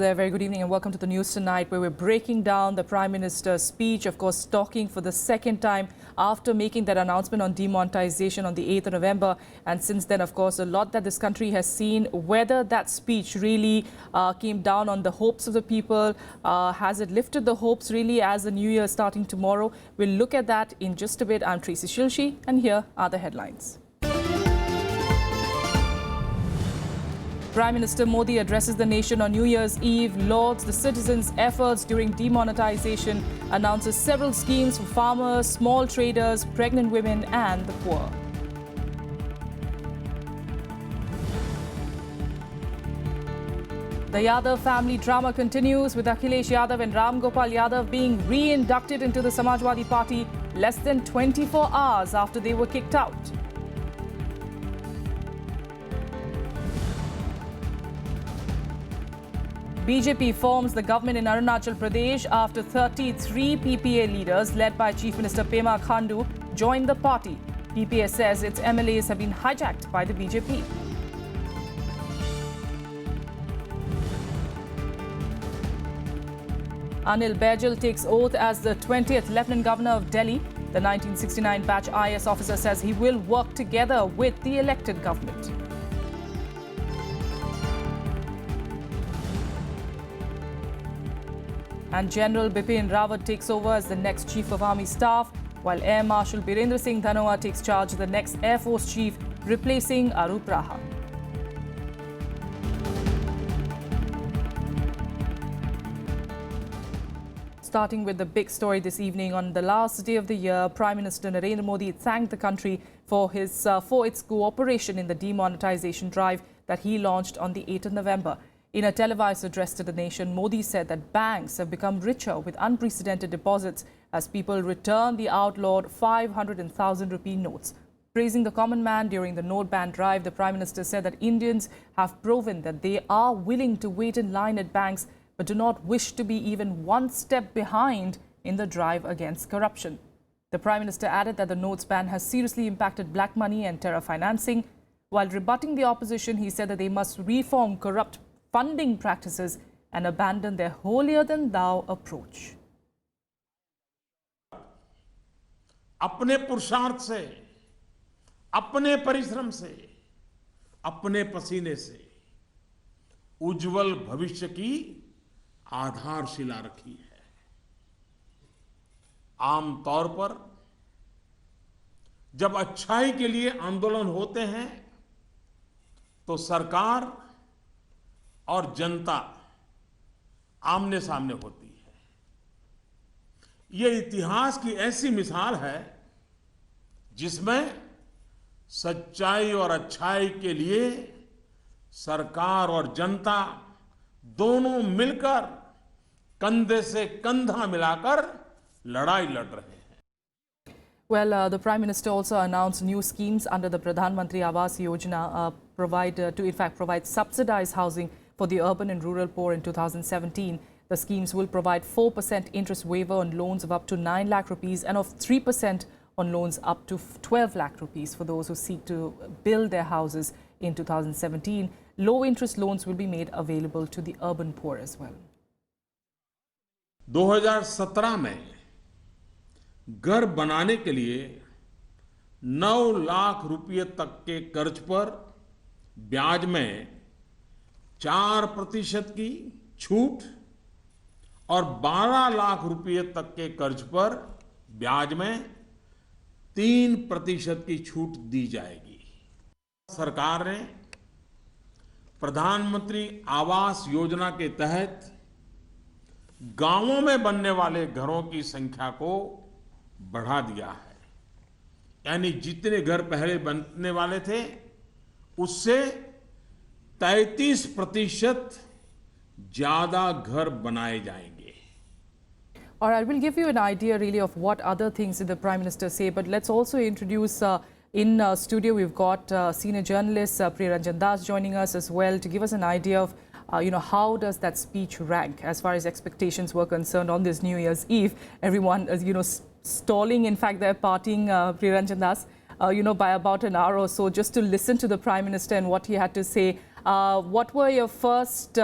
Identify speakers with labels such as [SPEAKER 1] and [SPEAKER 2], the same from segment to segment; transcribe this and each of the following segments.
[SPEAKER 1] there, very good evening and welcome to the news tonight, where we're breaking down the Prime Minister's speech, of course, talking for the second time after making that announcement on demonetization on the 8th of November. And since then, of course, a lot that this country has seen, whether that speech really came down on the hopes of the people, has it lifted the hopes really as the new year starting tomorrow? We'll look at that in just a bit. I'm Tracy Shilshi and here are the headlines. Prime Minister Modi addresses the nation on New Year's Eve, lauds the citizens' efforts during demonetization, announces several schemes for farmers, small traders, pregnant women and the poor. The Yadav family drama continues, with Akhilesh Yadav and Gopal Yadav being reinducted into the Samajwadi Party less than 24 hours after they were kicked out. BJP forms the government in Arunachal Pradesh after 33 PPA leaders led by Chief Minister Pema Khandu joined the party. PPA says its MLAs have been hijacked by the BJP. Anil Baijal takes oath as the 20th Lieutenant Governor of Delhi. The 1969 batch IS officer says he will work together with the elected government. And General Bipin Rawat takes over as the next Chief of Army Staff, while Air Marshal Birender Dhanoa takes charge as the next Air Force Chief, replacing Arup Raha. Starting with the big story this evening, on the last day of the year, Prime Minister Narendra Modi thanked the country for its cooperation in the demonetization drive that he launched on the 8th of November. In a televised address to the nation, Modi said that banks have become richer with unprecedented deposits as people return the outlawed 500 and 1,000 rupee notes. Praising the common man during the note ban drive, the Prime Minister said that Indians have proven that they are willing to wait in line at banks but do not wish to be even one step behind in the drive against corruption. The Prime Minister added that the notes ban has seriously impacted black money and terror financing. While rebutting the opposition, he said that they must reform corrupt funding practices and abandon their holier-than-thou approach.
[SPEAKER 2] अपने पुरुषार्थ से, अपने परिश्रम से, अपने पसीने से उज्जवल भविष्य की आधारशिला रखी है। आम तौर पर जब अच्छाई के लिए आंदोलन होते हैं तो सरकार और जनता आमने सामने होती है। यह इतिहास की ऐसी मिसाल है जिसमें सच्चाई और अच्छाई के लिए सरकार और जनता दोनों मिलकर कंधे से कंधा मिलाकर लड़ाई लड़ रहे हैं।
[SPEAKER 1] Well, the Prime Minister also announced new schemes under the Pradhan Mantri Awas Yojana to in fact provide subsidized housing for the urban and rural poor in 2017. The schemes will provide 4% interest waiver on loans of up to 9 lakh rupees and of 3% on loans up to 12 lakh rupees for those who seek to build their houses in 2017. Low interest loans will be made available to the urban poor as well.
[SPEAKER 2] 2017 में घर बनाने के लिए 9 लाख रुपए तक के कर्ज पर ब्याज में 4% की छूट और 12 लाख रुपए तक के कर्ज पर ब्याज में 3% की छूट दी जाएगी। सरकार ने प्रधानमंत्री आवास योजना के तहत गांवों में बनने वाले घरों की संख्या को बढ़ा दिया है। यानी जितने घर पहले बनने वाले थे उससे 33% ज्यादा घर बनाए जाएंगे।
[SPEAKER 1] All right, we'll give you an idea really of what other things did the Prime Minister say, but let's also introduce in studio we've got senior journalist Priyaranjan Das joining us as well to give us an idea of how does that speech rank as far as expectations were concerned on this New Year's Eve. Everyone stalling, in fact they're partying, Priyaranjan Das, by about an hour or so just to listen to the Prime Minister and what he had to say. What were your first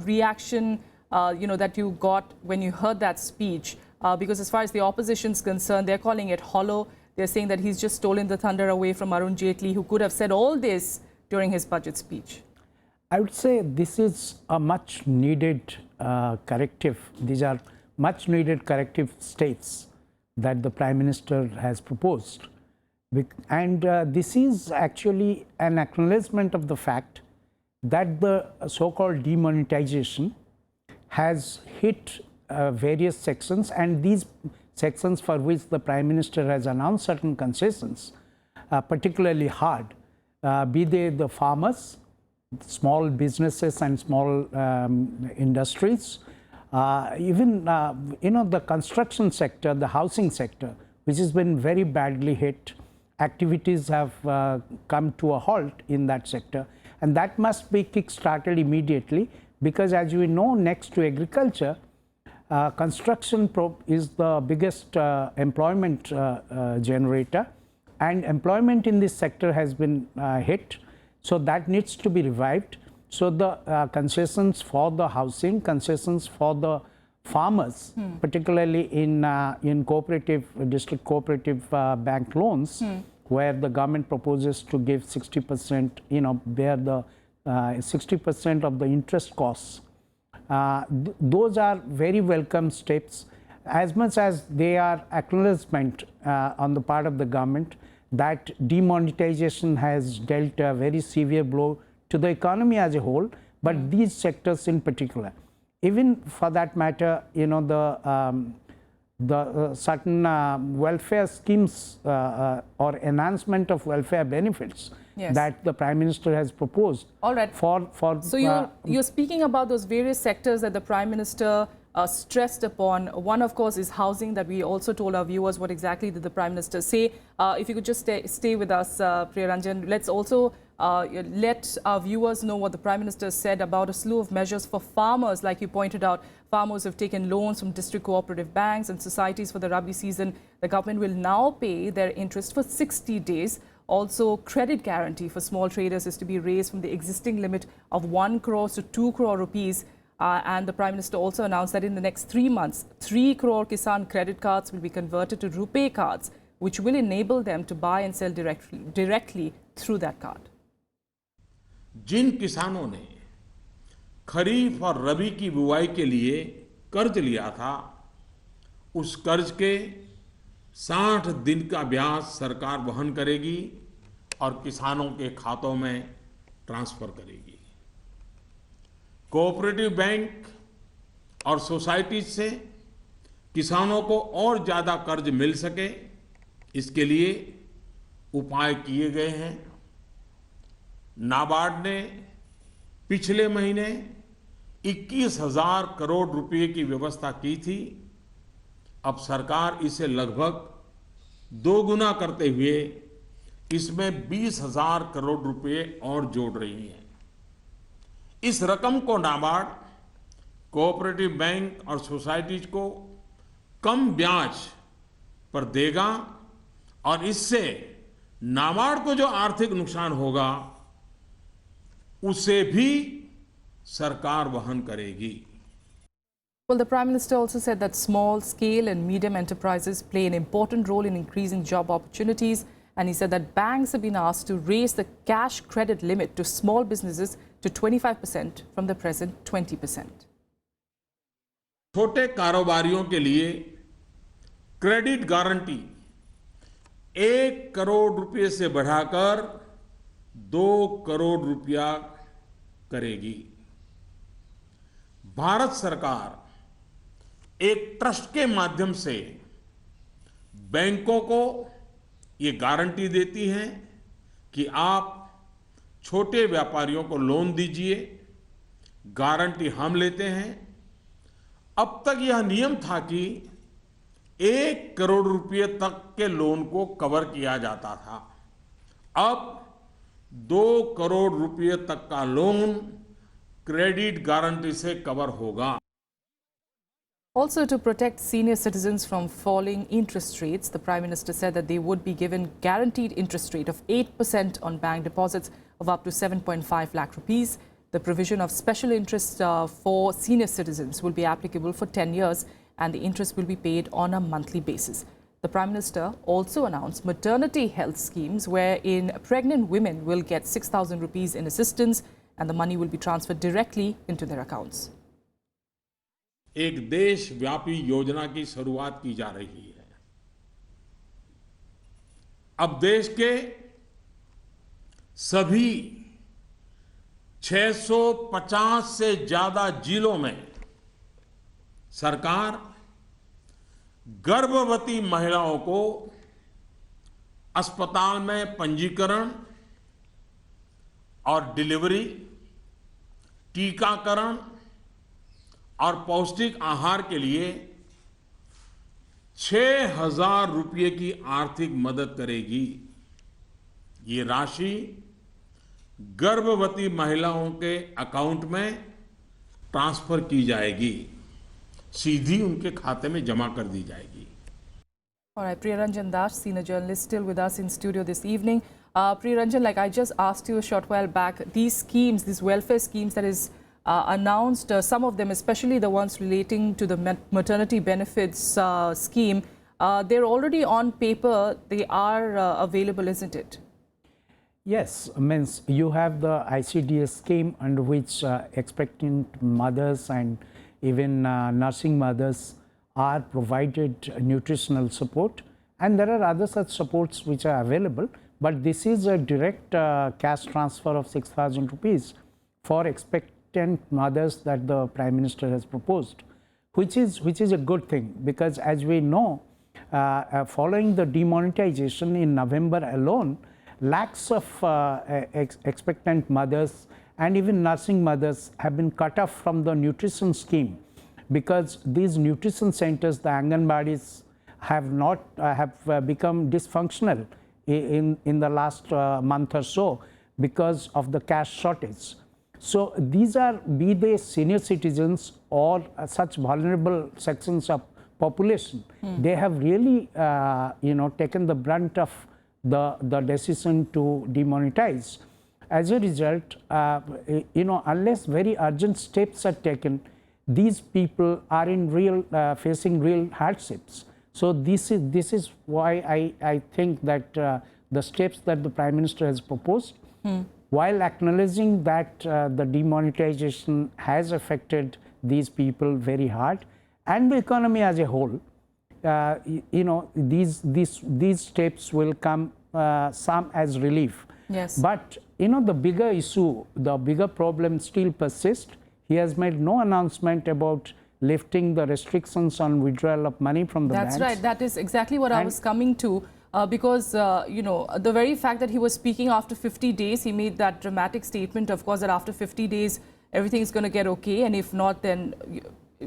[SPEAKER 1] reaction, that you got when you heard that speech? Because as far as the opposition is concerned, they're calling it hollow. They're saying that he's just stolen the thunder away from Arun Jaitley, who could have said all this during his budget speech.
[SPEAKER 3] I would say this is a much needed corrective. These are much needed corrective steps that the Prime Minister has proposed. And this is actually an acknowledgement of the fact that the so-called demonetization has hit various sections, and these sections for which the Prime Minister has announced certain concessions, particularly hard, be they the farmers, small businesses and small industries, even the construction sector, the housing sector, which has been very badly hit. Activities have come to a halt in that sector, and that must be kick-started immediately, because as we know, next to agriculture, construction is the biggest employment generator, and employment in this sector has been hit. So that needs to be revived. So the concessions for the housing, concessions for the farmers, particularly in cooperative, district cooperative bank loans, where the government proposes to give 60%, bear the 60% of the interest costs. Those are very welcome steps, as much as they are acknowledgement on the part of the government that demonetization has dealt a very severe blow to the economy as a whole, but these sectors in particular. Even for that matter, the certain welfare schemes or enhancement of welfare benefits that the Prime Minister has proposed.
[SPEAKER 1] All right. So you're speaking about those various sectors that the Prime Minister stressed upon. One, of course, is housing, that we also told our viewers what exactly did the Prime Minister say. If you could just stay with us, Priyaranjan. Let's also let our viewers know what the Prime Minister said about a slew of measures for farmers. Like you pointed out, farmers have taken loans from district cooperative banks and societies for the Rabi season. The government will now pay their interest for 60 days. Also, credit guarantee for small traders is to be raised from the existing limit of 1 crore to 2 crore rupees. And the Prime Minister also announced that in the next 3 months, 3 crore Kisan credit cards will be converted to RuPay cards, which will enable them to buy and sell directly through that card.
[SPEAKER 2] जिन किसानों ने खरीफ और रबी की बुआई के लिए कर्ज लिया था, उस कर्ज के 60 दिन का ब्याज सरकार वहन करेगी और किसानों के खातों में ट्रांसफर करेगी। कोऑपरेटिव बैंक और सोसाइटीज से किसानों को और ज्यादा कर्ज मिल सके, इसके लिए उपाय किए गए हैं। नाबार्ड ने पिछले महीने 21,000 करोड़ रुपए की व्यवस्था की थी। अब सरकार इसे लगभग 2 गुना करते हुए इसमें 20,000 करोड़ रुपए और जोड़ रही है। इस रकम को नाबार्ड कोऑपरेटिव बैंक और सोसाइटीज को कम ब्याज पर देगा और इससे नाबार्ड को जो आर्थिक नुकसान होगा उसे भी सरकार वहन करेगी।
[SPEAKER 1] Well, the Prime Minister also said that small, scale and medium enterprises play an important role in increasing job opportunities. And he said that banks have been asked to raise the cash credit limit to small businesses to 25% from the present 20%.
[SPEAKER 2] छोटे कारोबारियों के लिए credit guarantee 1 crore रुपए से बढ़ाकर 2 करोड़ रुपया करेगी। भारत सरकार एक ट्रस्ट के माध्यम से बैंकों को ये गारंटी देती है कि आप छोटे व्यापारियों को लोन दीजिए, गारंटी हम लेते हैं। अब तक यह नियम था कि 1 करोड़ रुपए तक के लोन को कवर किया जाता था। अब 2 करोड़ रुपए तक का लोन क्रेडिट गारंटी से कवर होगा।
[SPEAKER 1] Also, to protect senior citizens from falling interest rates, the Prime Minister said that they would be given guaranteed interest rate of 8% on bank deposits of up to 7.5 lakh rupees. The provision of special interest for senior citizens will be applicable for 10 years and the interest will be paid on a monthly basis. The Prime Minister also announced maternity health schemes wherein pregnant women will get 6,000 rupees in assistance and the money will be transferred directly into their accounts.
[SPEAKER 2] एक देशव्यापी योजना की शुरुआत की जा रही है। अब देश के सभी 650 से ज्यादा जिलों में सरकार गर्भवती महिलाओं को अस्पताल में पंजीकरण और डिलीवरी, टीकाकरण और पौष्टिक आहार के लिए 6,000 रुपये की आर्थिक मदद करेगी। ये राशि गर्भवती महिलाओं के अकाउंट में ट्रांसफर की जाएगी, सीधी उनके खाते में जमा कर दी जाएगी।
[SPEAKER 1] All right, Priyaranjan Das, senior journalist, still with us in studio this evening. Priyaranjan, like I just asked you a short while back, these schemes, these welfare schemes that is announced, some of them, especially the ones relating to the maternity benefits scheme, they're already on paper, they are available, isn't it?
[SPEAKER 3] Yes, means you have the ICDS scheme under which expectant mothers and even nursing mothers are provided nutritional support, and there are other such supports which are available, but this is a direct cash transfer of 6,000 rupees for expectant mothers that the Prime Minister has proposed, which is a good thing, because as we know, following the demonetization in November alone, lakhs of expectant mothers and even nursing mothers have been cut off from the nutrition scheme, because these nutrition centers, the Anganwadis, have become dysfunctional in the last month or so because of the cash shortage. So these are, be they senior citizens or such vulnerable sections of population, they have really taken the brunt of the decision to demonetize. As a result, unless very urgent steps are taken, these people are in facing real hardships. So this is why I think that the steps that the Prime Minister has proposed, while acknowledging that the demonetization has affected these people very hard and the economy as a whole, these steps will come some as relief.
[SPEAKER 1] Yes.
[SPEAKER 3] But the bigger issue, the bigger problem still persists. He has made no announcement about lifting the restrictions on withdrawal of money from the banks.
[SPEAKER 1] That's right. That is exactly what I was coming to. Because, the very fact that he was speaking after 50 days, he made that dramatic statement, of course, that after 50 days, everything is going to get okay. And if not, then,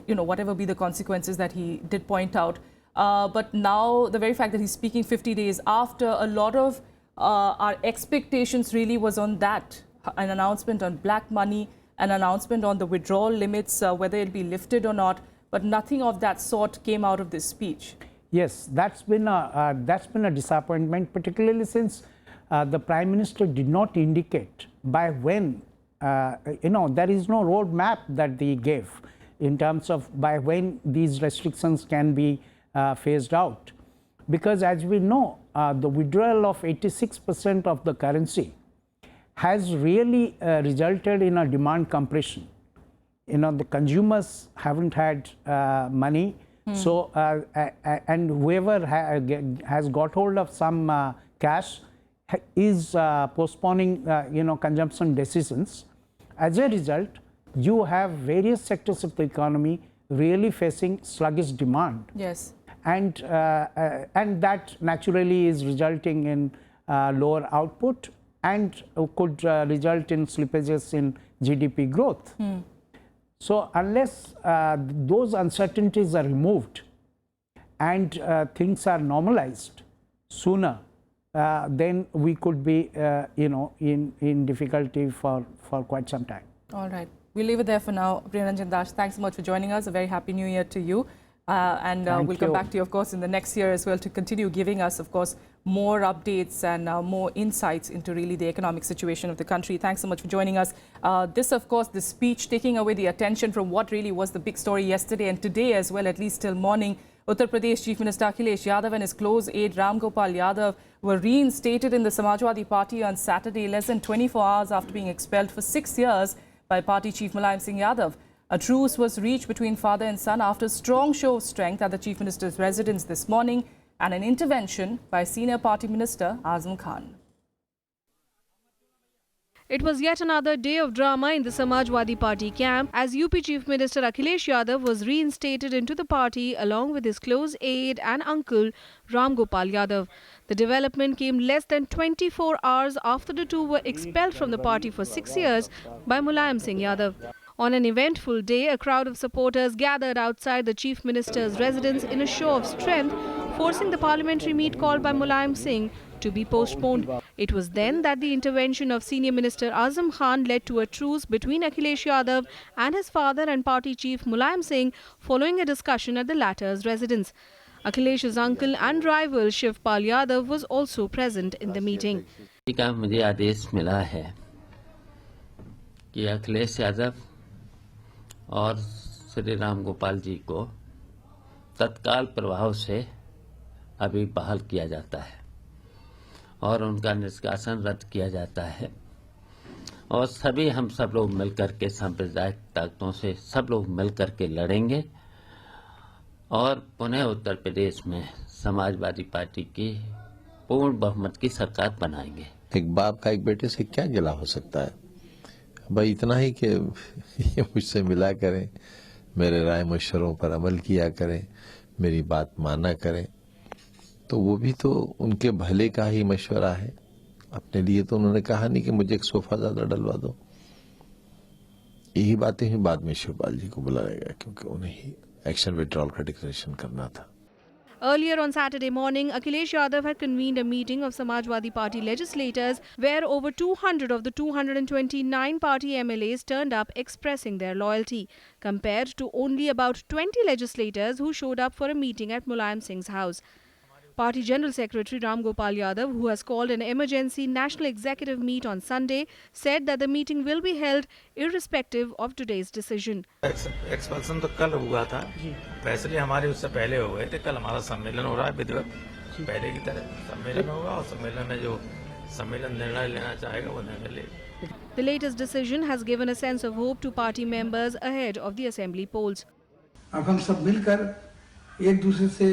[SPEAKER 1] whatever be the consequences that he did point out. But now, the very fact that he's speaking 50 days after, a lot of our expectations really was on that. An announcement on black money, an announcement on the withdrawal limits, whether it be lifted or not. But nothing of that sort came out of this speech.
[SPEAKER 3] Yes, that's been a disappointment, particularly since the Prime Minister did not indicate by when, there is no roadmap that they gave in terms of by when these restrictions can be phased out. Because as we know, the withdrawal of 86% of the currency has really resulted in a demand compression. The consumers haven't had money. So, and whoever has got hold of some cash is postponing, consumption decisions. As a result, you have various sectors of the economy really facing sluggish demand.
[SPEAKER 1] Yes.
[SPEAKER 3] And that naturally is resulting in lower output and could result in slippages in GDP growth. So unless those uncertainties are removed and things are normalized sooner, then we could be, in difficulty for quite some time.
[SPEAKER 1] All right. We'll leave it there for now. Priyaranjan Das, thanks so much for joining us. A very happy new year to you. And we'll come back to you, of course, in the next year as well to continue giving us, of course, more updates and more insights into really the economic situation of the country. Thanks so much for joining us. This, of course, the speech taking away the attention from what really was the big story yesterday and today as well, at least till morning. Uttar Pradesh Chief Minister Akhilesh Yadav and his close aide Gopal Yadav were reinstated in the Samajwadi Party on Saturday, less than 24 hours after being expelled for 6 years by party chief Singh Yadav. A truce was reached between father and son after a strong show of strength at the Chief Minister's residence this morning and an intervention by senior party minister Azam Khan.
[SPEAKER 4] It was yet another day of drama in the Samajwadi Party camp as UP Chief Minister Akhilesh Yadav was reinstated into the party along with his close aide and uncle Gopal Yadav. The development came less than 24 hours after the two were expelled from the party for 6 years by Singh Yadav. On an eventful day, a crowd of supporters gathered outside the Chief Minister's residence in a show of strength, forcing the parliamentary meet called by Singh to be postponed. It was then that the intervention of Senior Minister Azam Khan led to a truce between Akhilesh Yadav and his father and party chief Singh following a discussion at the latter's residence. Akhilesh's uncle and rival Shivpal Yadav was also present in the meeting.
[SPEAKER 5] मुझे आदेश मिला है कि अखिलेश यादव और श्री गोपाल जी को तत्काल प्रभाव से अभी बहाल किया जाता है और उनका निष्कासन रद्द किया जाता है और सभी हम सब लोग मिलकर के सांप्रदायिक ताकतों से सब लोग मिलकर के लड़ेंगे और पुनः उत्तर प्रदेश में समाजवादी पार्टी की पूर्ण बहुमत की सरकार बनाएंगे।
[SPEAKER 6] एक बाप का एक बेटे से क्या गिला हो सकता है? भाई इतना ही कि ये मुझसे मिला करें, मेरे राय मशवरों पर अमल किया करें, मेरी बात माना करें, तो वो भी तो उनके भले का ही मशवरा है। अपने लिए तो उन्होंने कहा नहीं कि मुझे एक सोफा ज्यादा डलवा दो। यही बातें ही बाद में शिवपाल जी को बुलाएगा क्योंकि उन्हें ही एक्शन विड्रॉल का डिक्लेरेशन करना था।
[SPEAKER 4] Earlier on Saturday morning, Akhilesh Yadav had convened a meeting of Samajwadi Party legislators where over 200 of the 229 party MLAs turned up expressing their loyalty, compared to only about 20 legislators who showed up for a meeting at Singh's house. Party General Secretary Gopal Yadav, who has called an emergency national executive meet on Sunday, said that the meeting will be held irrespective of today's decision.
[SPEAKER 7] Expulsion तो कल हुआ था, फैसले हमारे उससे पहले हो गए थे। कल हमारा सम्मेलन हो रहा है विधिवत, पहले की तरह सम्मेलन होगा और सम्मेलन में जो सम्मेलन निर्णय लेना चाहेगा वो निर्णय लेगा।
[SPEAKER 4] The latest decision has given a sense of hope to party members ahead of the assembly polls.
[SPEAKER 8] अब हम सब मिलकर एक दूसरे से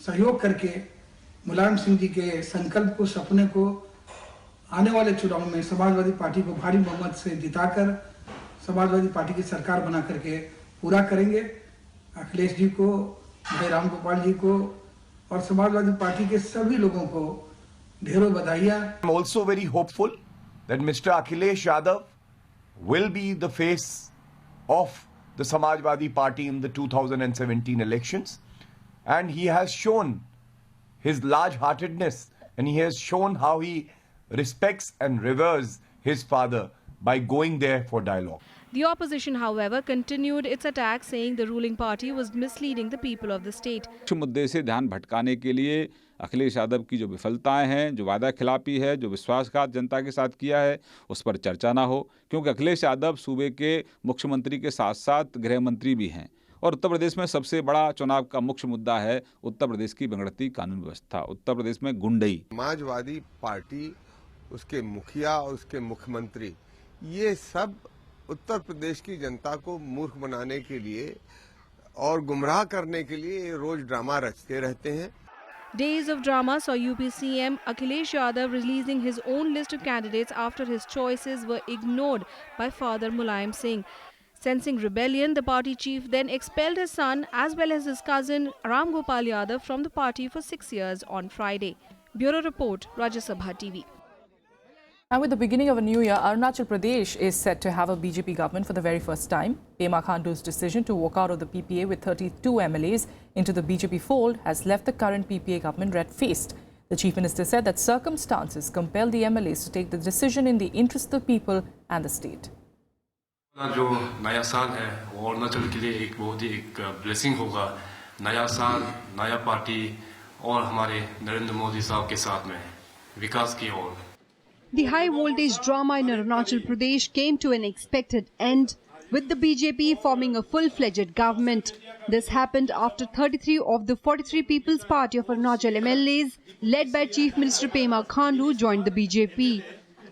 [SPEAKER 8] सहयोग करके सिंह जी के संकल्प को, सपने को आने वाले चुनाव में समाजवादी पार्टी को भारी बहुमत से जिताकर समाजवादी पार्टी की सरकार बना करके पूरा करेंगे। अखिलेश जी को, भाई गोपाल जी को और समाजवादी पार्टी के सभी लोगों को ढेरों बधाइयां।
[SPEAKER 9] I'm also very hopeful that Mr. Akhilesh Yadav will be the face of the Samajwadi Party in the 2017 elections. And he has shown his large-heartedness and he has shown how he respects and reveres his father by going there for dialogue.
[SPEAKER 4] The opposition, however, continued its attack, saying the ruling party was misleading the people of the state.
[SPEAKER 10] मुद्दे से ध्यान भटकाने के लिए अखिलेश यादव की जो विफलताएं हैं, जो वादा खिलाफी है, जो विश्वासघात जनता के साथ किया है, उस पर चर्चा ना हो, क्योंकि अखिलेश यादव सूबे के मुख्यमंत्री के साथ साथ गृह मंत्री भी हैं और उत्तर प्रदेश में सबसे बड़ा चुनाव का मुख्य मुद्दा है उत्तर प्रदेश की बिगड़ती कानून व्यवस्था, उत्तर प्रदेश में गुंडई।
[SPEAKER 11] समाजवादी पार्टी, उसके मुखिया और उसके मुख्यमंत्री, ये सब उत्तर प्रदेश की जनता को मूर्ख बनाने के लिए और गुमराह करने के लिए रोज ड्रामा रचते रहते हैं।
[SPEAKER 4] Days of drama saw UP CM Akhilesh Yadav releasing his own list of candidates after his choices were ignored by father Singh. Sensing rebellion, the party chief then expelled his son as well as his cousin Gopal Yadav from the party for 6 years on Friday. Bureau Report, Rajya Sabha TV.
[SPEAKER 1] And with the beginning of a new year, Arunachal Pradesh is set to have a BJP government for the very first time. Pema Khandu's decision to walk out of the PPA with 32 MLAs into the BJP fold has left the current PPA government red-faced. The Chief Minister said that circumstances compelled the MLAs to take the decision in the interest of the people and the state.
[SPEAKER 12] जो नया साल है वो अरुणाचल के लिए एक बहुत ही एक ब्लेसिंग होगा। नया साल, नया पार्टी और हमारे नरेंद्र मोदी साहब के साथ में विकास की ओर।
[SPEAKER 13] The high voltage drama in Arunachal Pradesh came to an expected end, with the BJP forming a full-fledged government. This happened after 33 of the 43 People's Party of Arunachal MLAs, led by Chief Minister Pema Khandu, joined the BJP.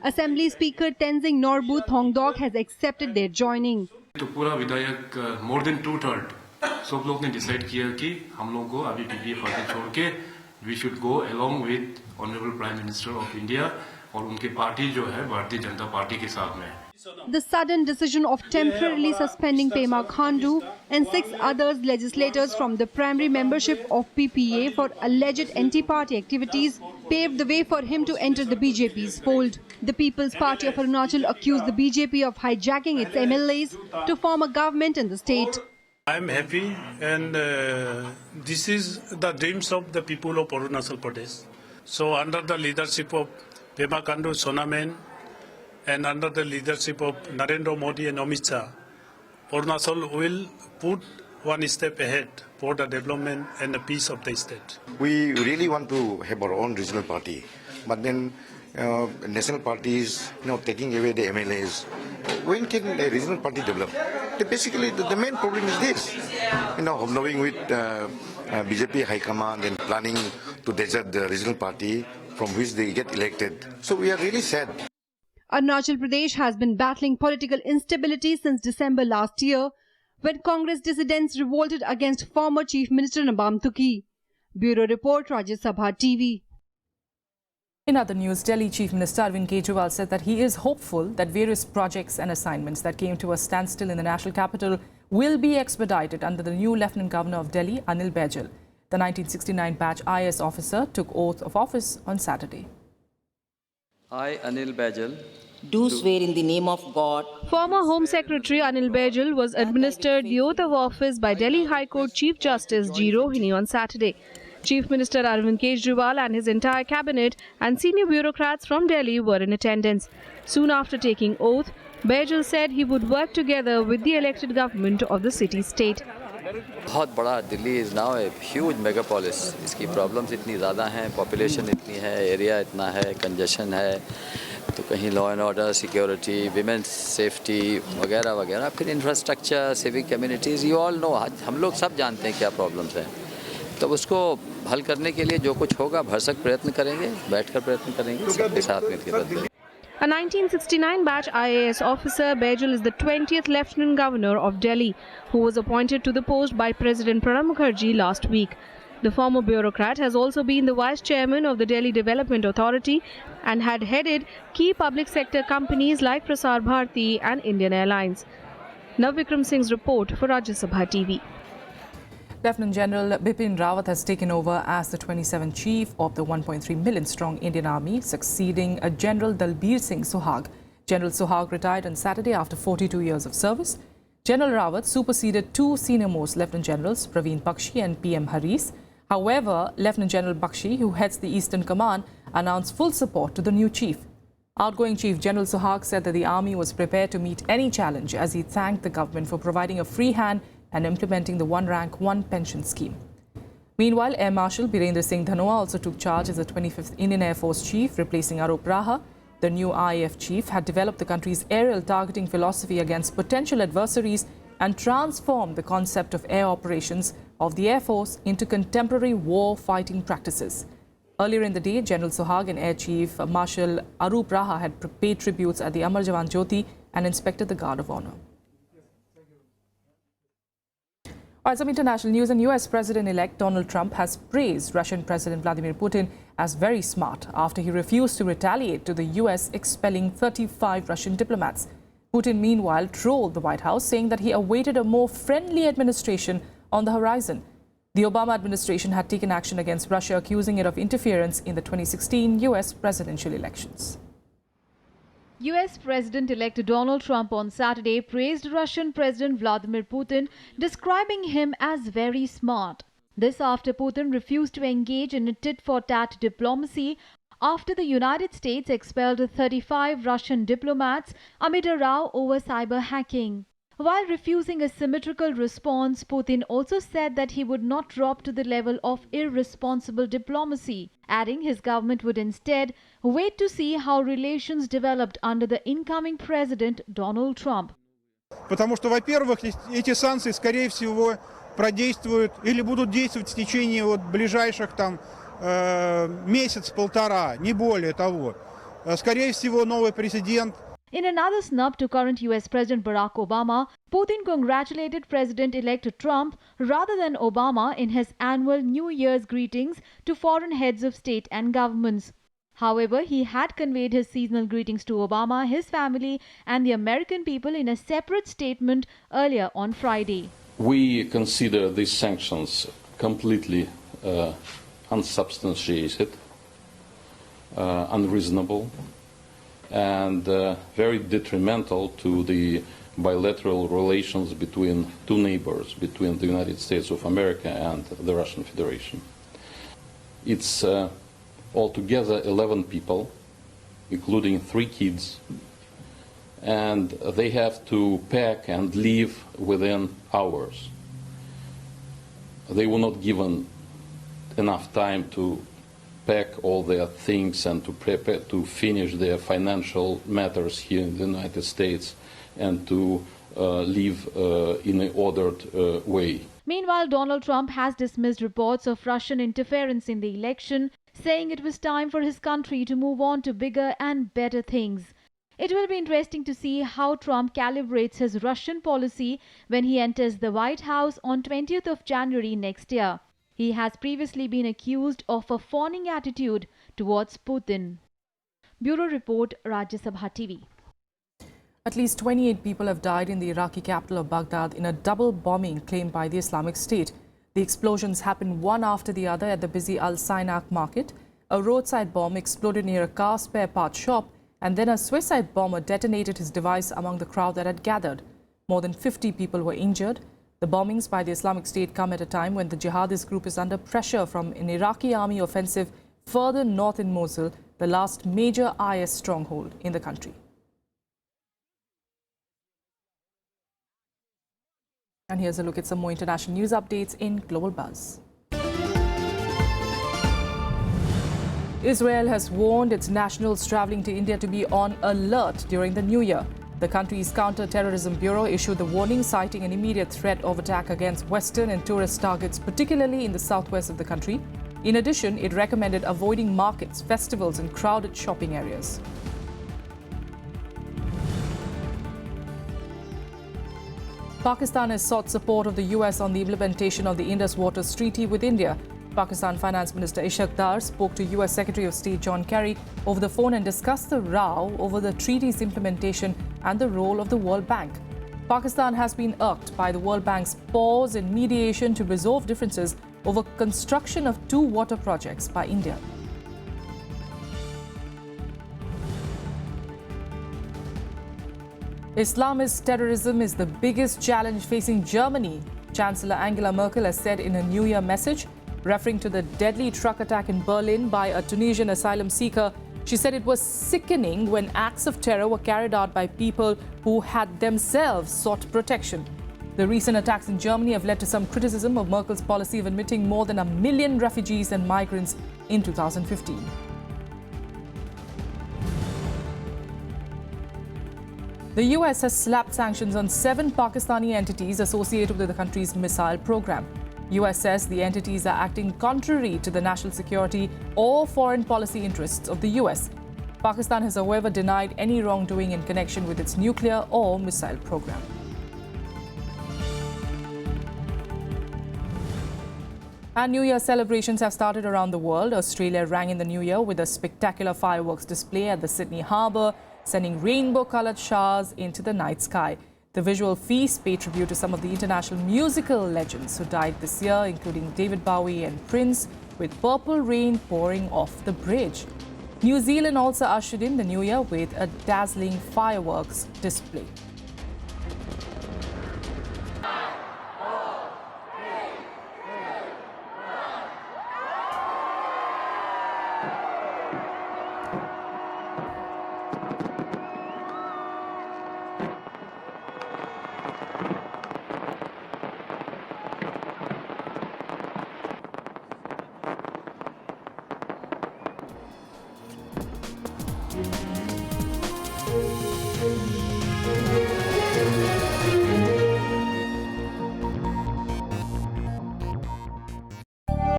[SPEAKER 13] Assembly Speaker Tenzing Norbu Thongdok has accepted their joining.
[SPEAKER 12] तो पूरा विधायक more than 2/3 सब लोग ने decide किया कि हम लोग को अभी पीपीए पार्टी छोड़ के we should go along with Honorable Prime Minister of India और उनके पार्टी जो है भारतीय जनता पार्टी के साथ में।
[SPEAKER 13] The sudden decision of temporarily suspending Pema Khandu and 6 others legislators from the primary membership of PPA for alleged anti-party activities paved the way for him to enter the BJP's fold. The People's Party of Arunachal accused the BJP of hijacking its MLAs to form a government in the state.
[SPEAKER 14] I am happy, and this is the dreams of the people of Arunachal Pradesh. So under the leadership of Pema Khandu, Sonamen, and under the leadership of Narendra Modi and Amit Shah, Arunachal will put one step ahead for the development and the peace of the state.
[SPEAKER 15] We really want to have our own regional party, but then national parties, taking away the MLAs. When can a regional party develop? Basically, the main problem is this, hobnobbing with BJP High Command and planning to desert the regional party from which they get elected. So we are really sad.
[SPEAKER 13] Arunachal Pradesh has been battling political instability since December last year, when Congress dissidents revolted against former Chief Minister Nabam Tuki. Bureau Report, Rajya Sabha TV.
[SPEAKER 1] In other news, Delhi Chief Minister Arvind Kejriwal said that he is hopeful that various projects and assignments that came to a standstill in the national capital will be expedited under the new Lieutenant Governor of Delhi, Anil Baijal. The 1969 batch IAS officer took oath of office on Saturday.
[SPEAKER 16] I, Anil Baijal,
[SPEAKER 17] do swear in the name of God.
[SPEAKER 4] Former Home Secretary Anil Baijal was administered the oath of office by Delhi High Court Chief Justice G. Rohini on Saturday. Chief Minister Arvind Kejriwal and his entire cabinet and senior bureaucrats from Delhi were in attendance. Soon after taking oath, Baijal said he would work together with the elected government of the city-state.
[SPEAKER 16] बहुत बड़ा Delhi is now a huge Megapolis. इसकी problems इतनी ज़्यादा हैं, population इतनी है, area इतना है, कंजेशन है, तो कहीं law and order, security, women's safety वगैरह वगैरह, फिर infrastructure, civic communities, you all know, हम लोग सब जानते हैं क्या प्रॉब्लम्स हैं। तो उसको हल करने के लिए जो कुछ होगा भरसक प्रयत्न करेंगे, बैठकर प्रयत्न करेंगे, सबके साथ मिलकर करेंगे।
[SPEAKER 4] A 1969 batch IAS officer, Baijal is the 20th Lieutenant Governor of Delhi, who was appointed to the post by President Pranab Mukherjee last week. The former bureaucrat has also been the Vice Chairman of the Delhi Development Authority and had headed key public sector companies like Prasar Bharati and Indian Airlines. Navvikram Singh's report for Rajya Sabha TV.
[SPEAKER 1] Lieutenant General Bipin Rawat has taken over as the 27th chief of the 1.3 million strong Indian Army, succeeding General Dalbir Singh Suhag. General Suhag retired on Saturday after 42 years of service. General Rawat superseded two senior-most Lieutenant Generals, Praveen Bakshi and PM Haris. However, Lieutenant General Bakshi, who heads the Eastern Command, announced full support to the new chief. Outgoing Chief General Suhag said that the army was prepared to meet any challenge as he thanked the government for providing a free hand and implementing the one rank, one pension scheme. Meanwhile, Air Marshal Birender Singh Dhanoa also took charge as the 25th Indian Air Force chief, replacing Arup Raha. The new RAF chief had developed the country's aerial targeting philosophy against potential adversaries and transformed the concept of air operations of the Air Force into contemporary war fighting practices. Earlier in the day, General Suhag and Air Chief Marshal Arup Raha had paid tributes at the Amar Jawan Jyoti and inspected the Guard of Honor. Some international news, and US President-elect Donald Trump has praised Russian President Vladimir Putin as very smart after he refused to retaliate to the US expelling 35 Russian diplomats. Putin, meanwhile, trolled the White House, saying that he awaited a more friendly administration on the horizon. The Obama administration had taken action against Russia, accusing it of interference in the 2016 US presidential elections.
[SPEAKER 18] US President-elect Donald Trump on Saturday praised Russian President Vladimir Putin, describing him as very smart. This after Putin refused to engage in a tit-for-tat diplomacy after the United States expelled 35 Russian diplomats amid a row over cyber hacking. While refusing a symmetrical response, Putin also said that he would not drop to the level of irresponsible diplomacy, adding his government would instead wait to see how relations developed under the incoming president Donald Trump.
[SPEAKER 19] Потому что, во-первых, эти санкции, скорее всего, продействуют или будут действовать в течение ближайших месяц-полтора, не более того. Скорее всего, новый президент.
[SPEAKER 18] In another snub to current US President Barack Obama, Putin congratulated President-elect Trump rather than Obama in his annual New Year's greetings to foreign heads of state and governments. However, he had conveyed his seasonal greetings to Obama, his family, and the American people in a separate statement earlier on Friday.
[SPEAKER 20] We consider these sanctions completely unsubstantiated, unreasonable, and very detrimental to the bilateral relations between two neighbors, between the United States of America and the Russian Federation. It's altogether 11 people, including 3 kids, and they have to pack and leave within hours. They were not given enough time to pack all their things and to prepare to finish their financial matters here in the United States and to live in an ordered way.
[SPEAKER 18] Meanwhile, Donald Trump has dismissed reports of Russian interference in the election, saying it was time for his country to move on to bigger and better things. It will be interesting to see how Trump calibrates his Russian policy when he enters the White House on 20th of January next year. He has previously been accused of a fawning attitude towards Putin. Bureau Report, Rajya Sabha TV.
[SPEAKER 1] At least 28 people have died in the Iraqi capital of Baghdad in a double bombing claimed by the Islamic State. The explosions happened one after the other at the busy Al Sainak market. A roadside bomb exploded near a car spare parts shop, and then a suicide bomber detonated his device among the crowd that had gathered. More than 50 people were injured. The bombings by the Islamic State come at a time when the jihadist group is under pressure from an Iraqi army offensive further north in Mosul, the last major IS stronghold in the country. And here's a look at some more international news updates in Global Buzz. Israel has warned its nationals traveling to India to be on alert during the New Year. The country's Counter-Terrorism Bureau issued the warning, citing an immediate threat of attack against Western and tourist targets, particularly in the southwest of the country. In addition, it recommended avoiding markets, festivals and crowded shopping areas. Pakistan has sought support of the US on the implementation of the Indus Waters Treaty with India. Pakistan Finance Minister Ishaq Dar spoke to US Secretary of State John Kerry over the phone and discussed the row over the treaty's implementation and the role of the World Bank. Pakistan has been irked by the World Bank's pause in mediation to resolve differences over construction of 2 water projects by India. Islamist terrorism is the biggest challenge facing Germany, Chancellor Angela Merkel has said in a New Year message. Referring to the deadly truck attack in Berlin by a Tunisian asylum seeker, she said it was sickening when acts of terror were carried out by people who had themselves sought protection. The recent attacks in Germany have led to some criticism of Merkel's policy of admitting more than 1 million refugees and migrants in 2015. The US has slapped sanctions on 7 Pakistani entities associated with the country's missile program. US says the entities are acting contrary to the national security or foreign policy interests of the US. Pakistan has, however, denied any wrongdoing in connection with its nuclear or missile program. And New Year celebrations have started around the world. Australia rang in the New Year with a spectacular fireworks display at the Sydney Harbour, sending rainbow-coloured showers into the night sky. The visual feast paid tribute to some of the international musical legends who died this year, including David Bowie and Prince, with purple rain pouring off the bridge. New Zealand also ushered in the New Year with a dazzling fireworks display.